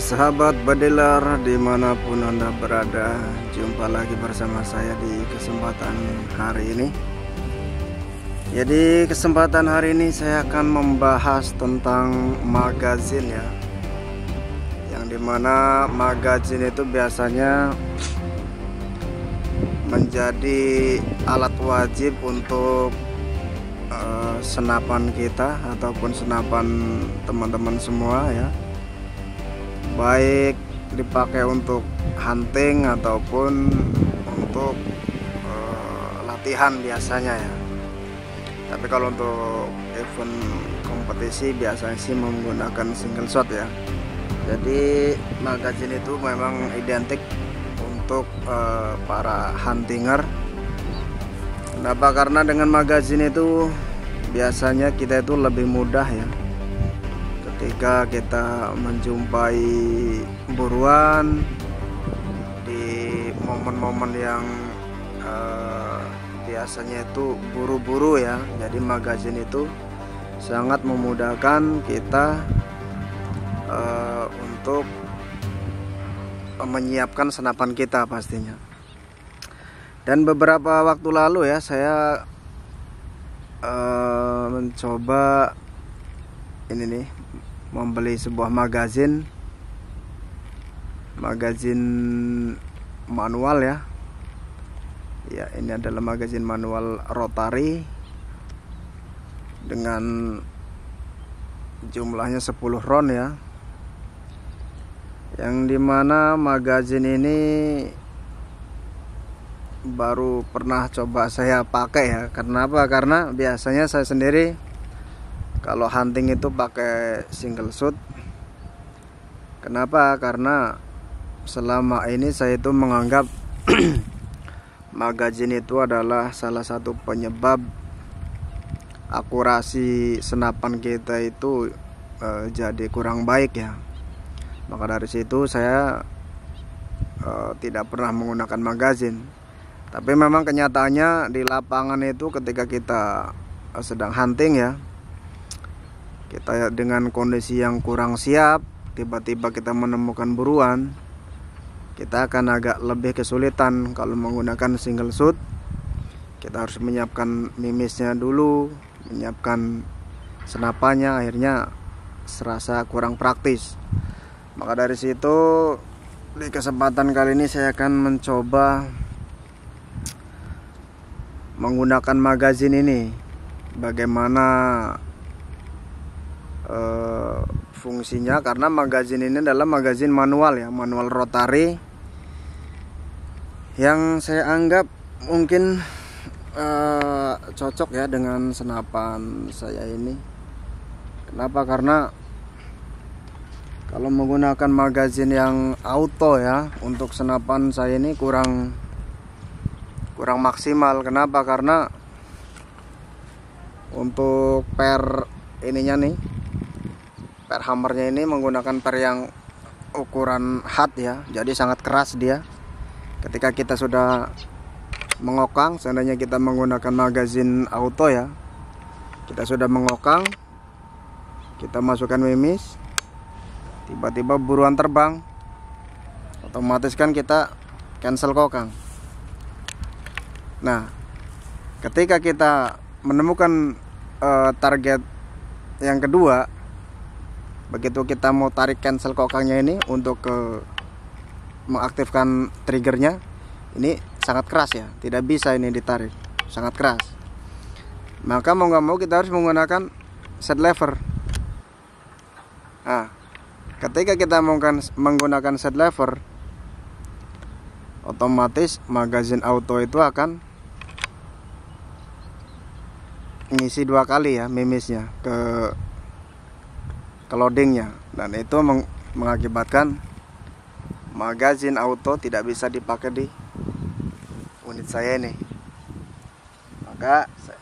sahabat badeler dimanapun Anda berada, jumpa lagi bersama saya di kesempatan hari ini. Jadi kesempatan hari ini saya akan membahas tentang magazin ya, yang dimana magazin itu biasanya menjadi alat wajib untuk senapan kita ataupun senapan teman-teman semua ya, baik dipakai untuk hunting ataupun untuk latihan biasanya ya. Tapi kalau untuk event kompetisi biasanya sih menggunakan single shot ya. Jadi magazin itu memang identik untuk para huntinger. Kenapa? Karena dengan magazin itu biasanya kita itu lebih mudah ya, ketika kita menjumpai buruan di momen-momen yang biasanya itu buru-buru ya. Jadi magazin itu sangat memudahkan kita untuk menyiapkan senapan kita pastinya. Dan beberapa waktu lalu ya, saya mencoba ini nih, membeli sebuah magazin manual ya. Ya, ini adalah magazin manual rotary dengan jumlahnya 10 round ya. Yang dimana magazin ini baru pernah coba saya pakai ya. Kenapa? Karena biasanya saya sendiri kalau hunting itu pakai single shoot. Kenapa? Karena selama ini saya itu menganggap magazin itu adalah salah satu penyebab akurasi senapan kita itu jadi kurang baik ya. Maka dari situ saya tidak pernah menggunakan magazin. Tapi memang kenyataannya di lapangan itu ketika kita sedang hunting ya, kita dengan kondisi yang kurang siap, tiba-tiba kita menemukan buruan, kita akan agak lebih kesulitan kalau menggunakan single shoot. Kita harus menyiapkan mimisnya dulu, menyiapkan senapannya, akhirnya serasa kurang praktis. Maka dari situ di kesempatan kali ini saya akan mencoba menggunakan magazin ini. Bagaimana fungsinya, karena magazin ini adalah magazin manual ya, manual rotary, yang saya anggap mungkin cocok ya dengan senapan saya ini. Kenapa? Karena kalau menggunakan magazin yang auto ya, untuk senapan saya ini kurang maksimal. Kenapa? Karena untuk per ininya nih, per hammernya ini menggunakan per yang ukuran hard ya, jadi sangat keras dia. Ketika kita sudah mengokang, seandainya kita menggunakan magazin auto ya, kita sudah mengokang, kita masukkan mimis, tiba-tiba buruan terbang, otomatis kan kita cancel kokang. Nah, ketika kita menemukan target yang kedua, begitu kita mau tarik cancel kokangnya ini untuk mengaktifkan triggernya, ini sangat keras ya, tidak bisa ini ditarik, sangat keras. Maka mau nggak mau kita harus menggunakan set lever. Nah, ketika kita menggunakan set lever, otomatis magazin auto itu akan ngisi 2 kali ya mimisnya ke loadingnya, dan itu mengakibatkan magazin auto tidak bisa dipakai di unit saya ini. Maka saya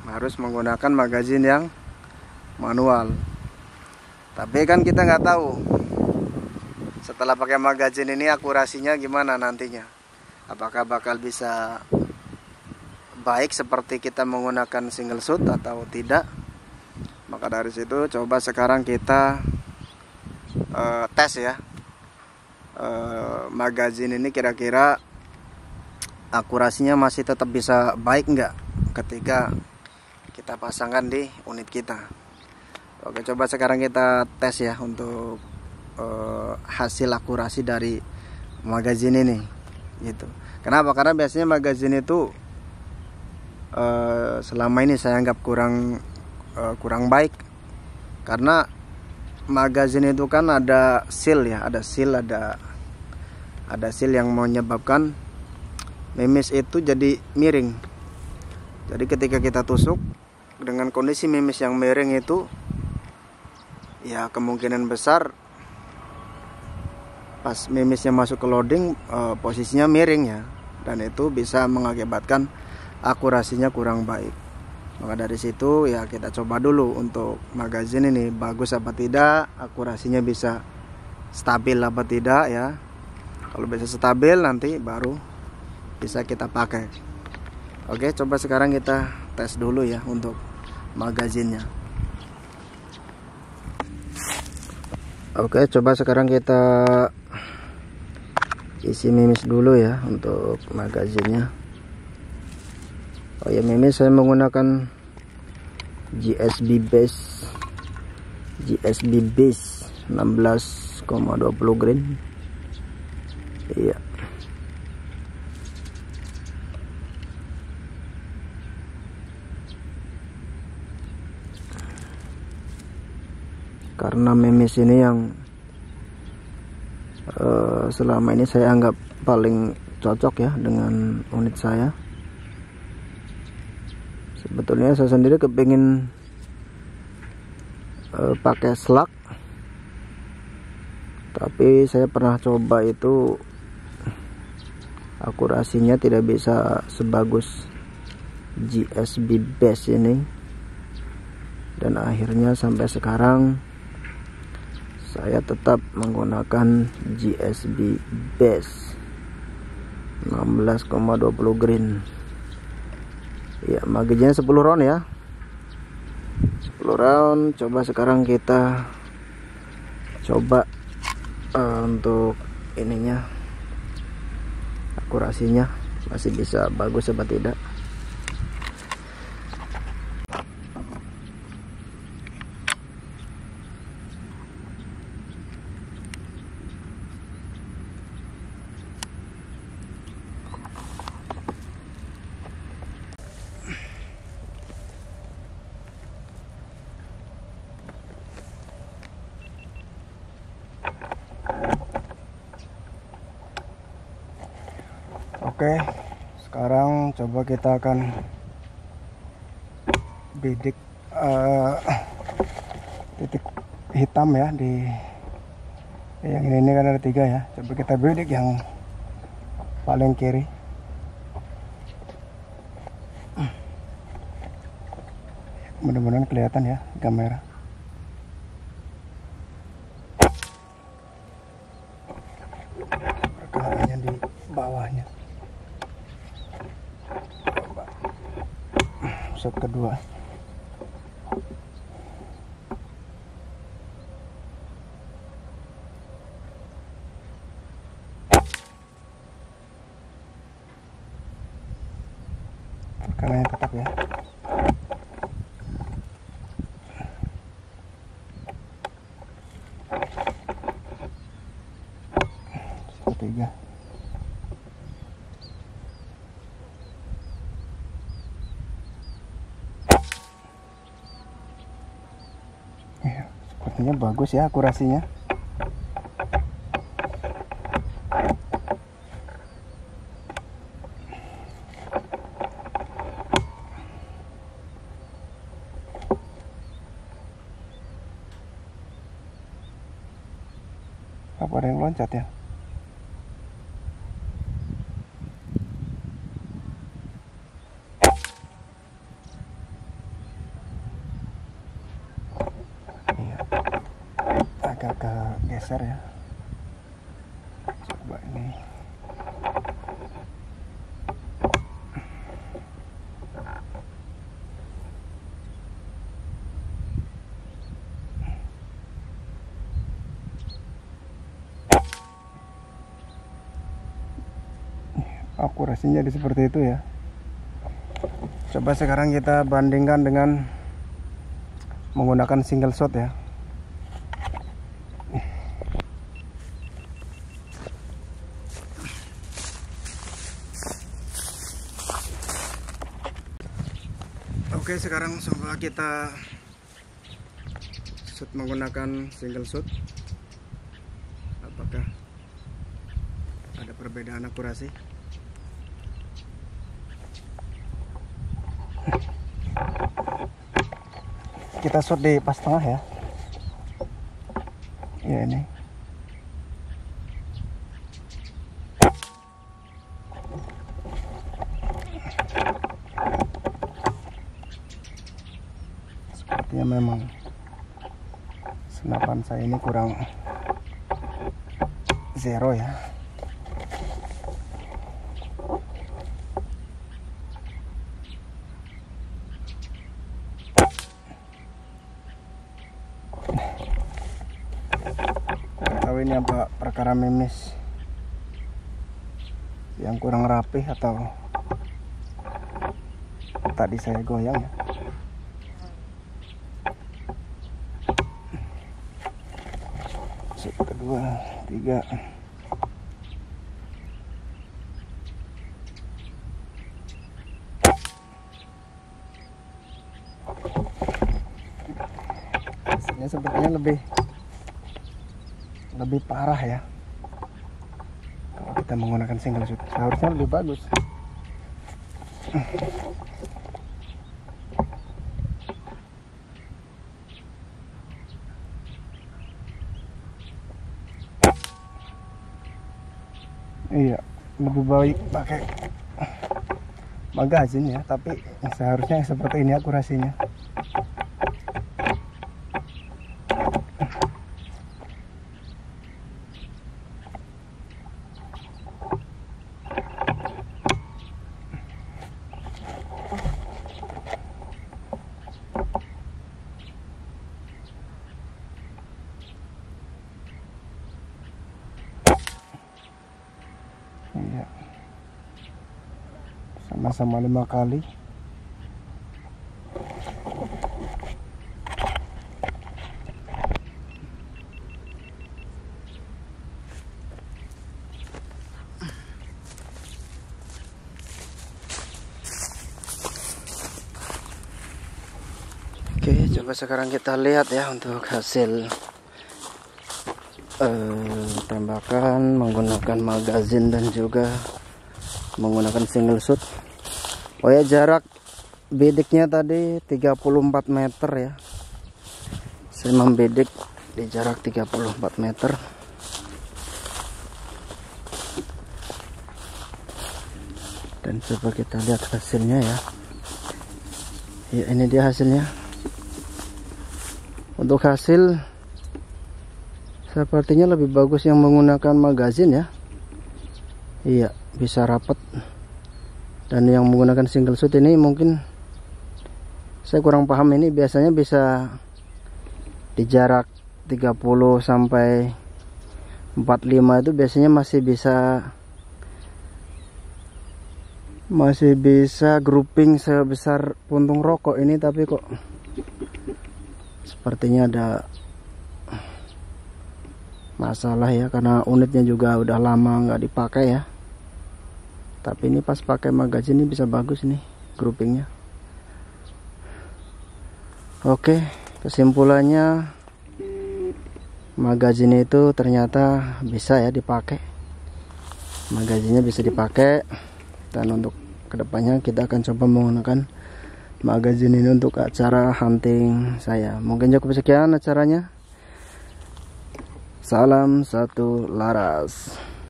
harus menggunakan magazin yang manual. Tapi kan kita nggak tahu setelah pakai magazin ini akurasinya gimana nantinya, apakah bakal bisa baik seperti kita menggunakan single shoot atau tidak. Maka dari situ coba sekarang kita tes ya, magazin ini kira-kira akurasinya masih tetap bisa baik nggak ketika kita pasangkan di unit kita. Oke, coba sekarang kita tes ya untuk hasil akurasi dari magazin ini gitu. Kenapa? Karena biasanya magazin itu selama ini saya anggap kurang baik, karena magazin itu kan ada seal ya, ada seal yang menyebabkan memis itu jadi miring. Jadi ketika kita tusuk dengan kondisi memis yang miring itu, ya kemungkinan besar pas memisnya masuk ke loading posisinya miring ya, dan itu bisa mengakibatkan akurasinya kurang baik. Maka dari situ ya kita coba dulu untuk magazin ini bagus apa tidak, akurasinya bisa stabil apa tidak ya. Kalau bisa stabil nanti baru bisa kita pakai. Oke, coba sekarang kita tes dulu ya untuk magazinnya. Oke, coba sekarang kita isi memis dulu ya untuk magazinnya. Oh ya, memis saya menggunakan GSB base 16,20 grain. Iya. Karena memis ini yang selama ini saya anggap paling cocok ya dengan unit saya. Sebetulnya saya sendiri kepingin pakai slug, tapi saya pernah coba itu akurasinya tidak bisa sebagus GSB base ini, dan akhirnya sampai sekarang saya tetap menggunakan GSB base 16,20 grain. Ya, magazinnya 10 round ya, 10 round. Coba sekarang kita coba untuk ininya, akurasinya masih bisa bagus apa tidak. Oke, sekarang coba kita akan bidik titik hitam ya di yang ini kan ada 3 ya. Coba kita bidik yang paling kiri. Mudah-mudahan kelihatan ya kamera. Rekamannya di bawahnya. Shot kedua. Rekamannya tetap ya. Ketiga. Ya, sepertinya bagus ya akurasinya. Apa ada yang loncat ya? Iya, agak geser ya. Coba ini. akurasinya jadi seperti itu ya. Coba sekarang kita bandingkan dengan menggunakan single shot ya. Oke, sekarang coba kita shoot menggunakan single shot. Apakah ada perbedaan akurasi? Kita shot di pas tengah ya. Ya ini. Sepertinya memang senapan saya ini kurang zero ya. Tahu ini apa perkara memis yang kurang rapih atau tadi saya goyang ya. Shoot kedua, 3. Hasilnya sepertinya lebih parah ya kalau kita menggunakan single shoot. Seharusnya lebih bagus. Iya, lebih baik pakai magazin ya, tapi seharusnya seperti ini akurasinya. Iya, sama-sama 5 kali. Oke, coba sekarang kita lihat ya untuk hasil tembakan menggunakan magazin dan juga menggunakan single shot. Oh ya, jarak bidiknya tadi 34 meter ya. Saya membidik di jarak 34 meter. Dan coba kita lihat hasilnya ya. Ya, ini dia hasilnya. Untuk hasil sepertinya lebih bagus yang menggunakan magazin ya. Iya, bisa rapat. Dan yang menggunakan single shot ini mungkin saya kurang paham, ini biasanya bisa di jarak 30 sampai 45 itu biasanya masih bisa grouping sebesar puntung rokok ini, tapi kok sepertinya ada masalah ya, karena unitnya juga udah lama nggak dipakai ya. Tapi ini pas pakai magazin ini bisa bagus nih groupingnya. Oke, kesimpulannya magazin itu ternyata bisa ya dipakai. Magazinnya bisa dipakai, dan untuk kedepannya kita akan coba menggunakan magazin ini untuk acara hunting saya. Mungkin cukup sekian acaranya. Salam satu laras.